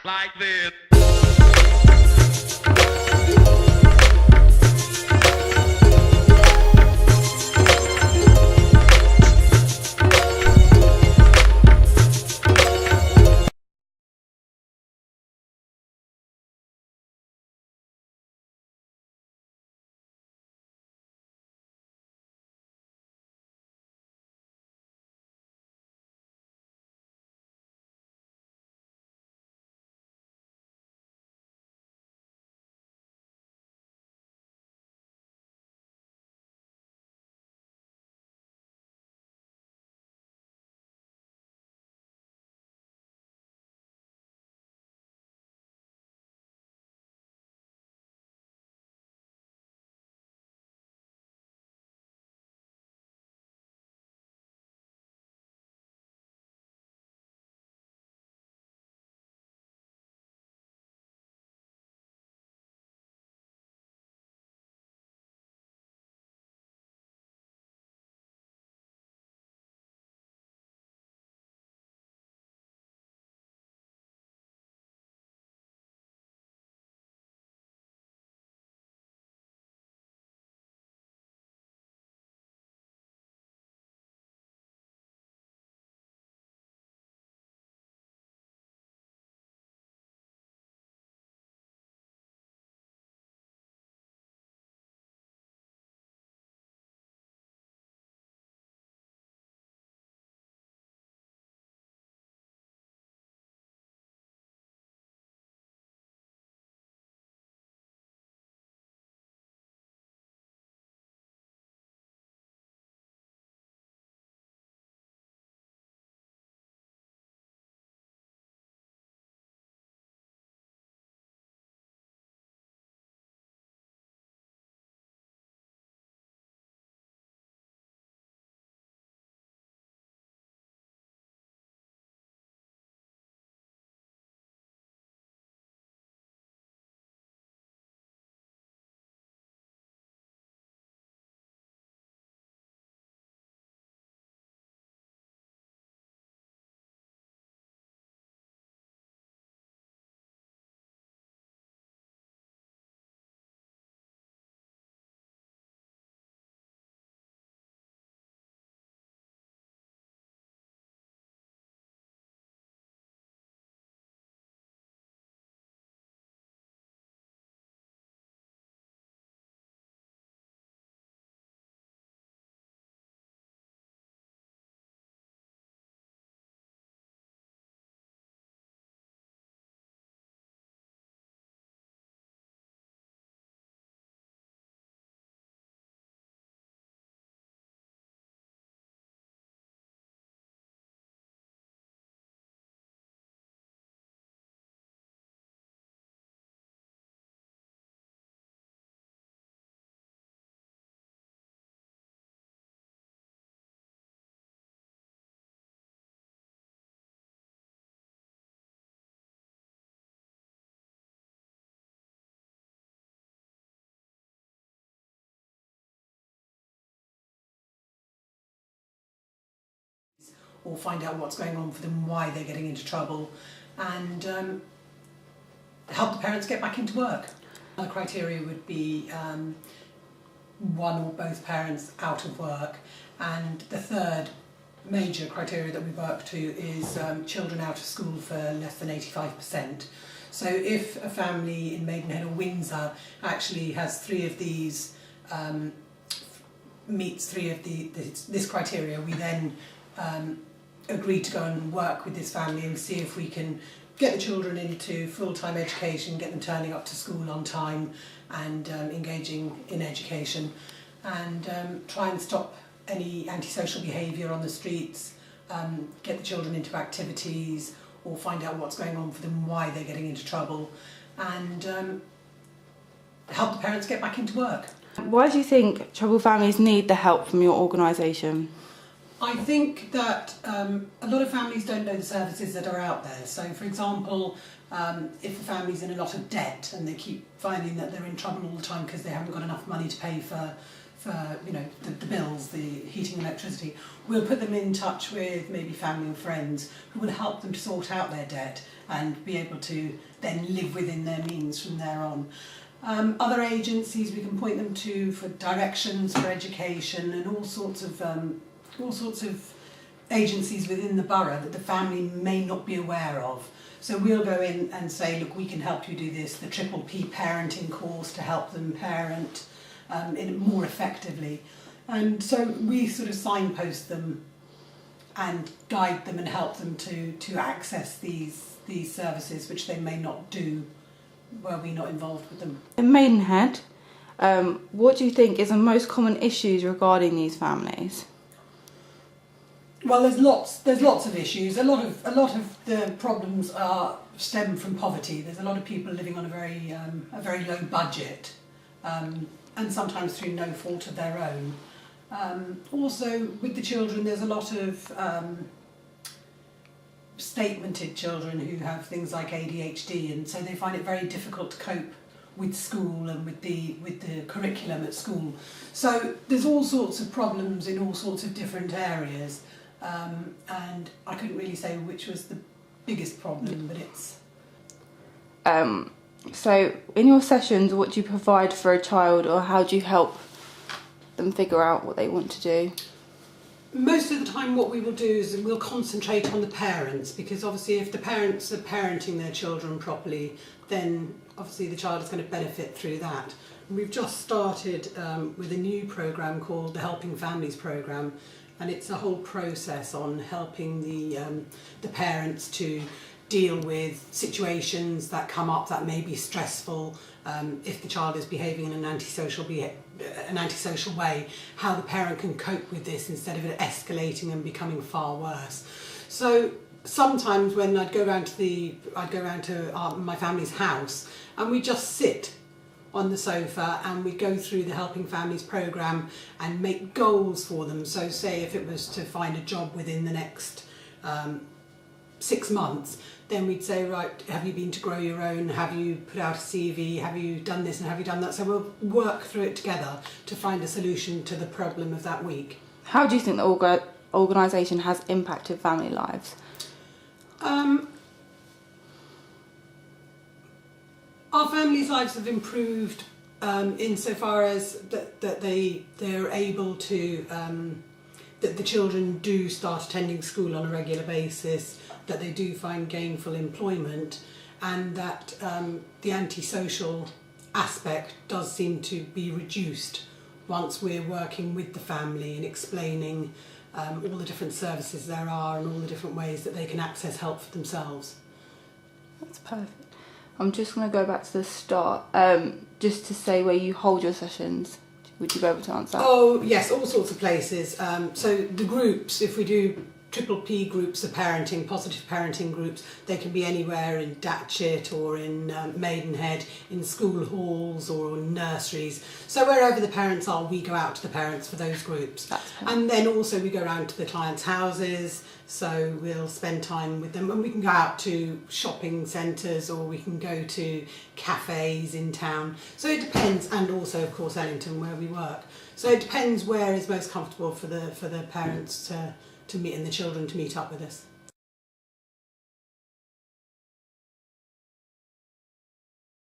like this. Or find out what's going on for them, why they're getting into trouble, and help the parents get back into work. The criteria would be one or both parents out of work, and the third major criteria that we work to is children out of school for less than 85%. So if a family in Maidenhead or Windsor actually has three of these, meets three of this criteria, we then agree to go and work with this family and see if we can get the children into full-time education, get them turning up to school on time and engaging in education, and try and stop any antisocial behaviour on the streets, get the children into activities, or find out what's going on for them, why they're getting into trouble, and help the parents get back into work. Why do you think troubled families need the help from your organisation? I think that a lot of families don't know the services that are out there. So, for example, if a family's in a lot of debt and they keep finding that they're in trouble all the time because they haven't got enough money to pay for for the bills, the heating and electricity, we'll put them in touch with maybe family and friends who will help them to sort out their debt and be able to then live within their means from there on. Other agencies we can point them to for directions for education and all sorts of agencies within the borough that the family may not be aware of. So we'll go in and say, look, we can help you do this, the Triple P parenting course to help them parent more effectively. And so we sort of signpost them and guide them and help them to access these services which they may not do were we not involved with them. In Maidenhead, what do you think is the most common issues regarding these families? Well, there's lots of issues. A lot of the problems stem from poverty. There's a lot of people living on a very low budget, and sometimes through no fault of their own. Also, with the children, there's a lot of statemented children who have things like ADHD, and so they find it very difficult to cope with school and with the curriculum at school. So there's all sorts of problems in all sorts of different areas. And I couldn't really say which was the biggest problem, but it's... So in your sessions, what do you provide for a child, or how do you help them figure out what they want to do? Most of the time what we will do is we'll concentrate on the parents, because obviously if the parents are parenting their children properly, then obviously the child is going to benefit through that. We've just started with a new programme called the Helping Families Programme, and it's a whole process on helping the parents to deal with situations that come up that may be stressful, if the child is behaving in an antisocial way, how the parent can cope with this instead of it escalating and becoming far worse. So sometimes when I'd go round to my family's house, and we just sit on the sofa and we go through the Helping Families programme and make goals for them. So say if it was to find a job within the next 6 months, then we'd say, right, have you been to Grow Your Own? Have you put out a CV? Have you done this and have you done that? So we'll work through it together to find a solution to the problem of that week. How do you think the organisation has impacted family lives? Our families' lives have improved insofar as that they're able to, that the children do start attending school on a regular basis, that they do find gainful employment, and that the antisocial aspect does seem to be reduced once we're working with the family and explaining all the different services there are and all the different ways that they can access help for themselves. That's perfect. I'm just going to go back to the start, just to say where you hold your sessions. Would you be able to answer that? Oh, yes, all sorts of places. So the groups, if we do Triple P groups of parenting, positive parenting groups, they can be anywhere in Datchet or in Maidenhead, in school halls or in nurseries. So wherever the parents are, we go out to the parents for those groups. And then also we go around to the clients' houses, so we'll spend time with them, and we can go out to shopping centres or we can go to cafes in town. So it depends, and also of course Ellington where we work. So it depends where is most comfortable for the parents to meet and the children to meet up with us.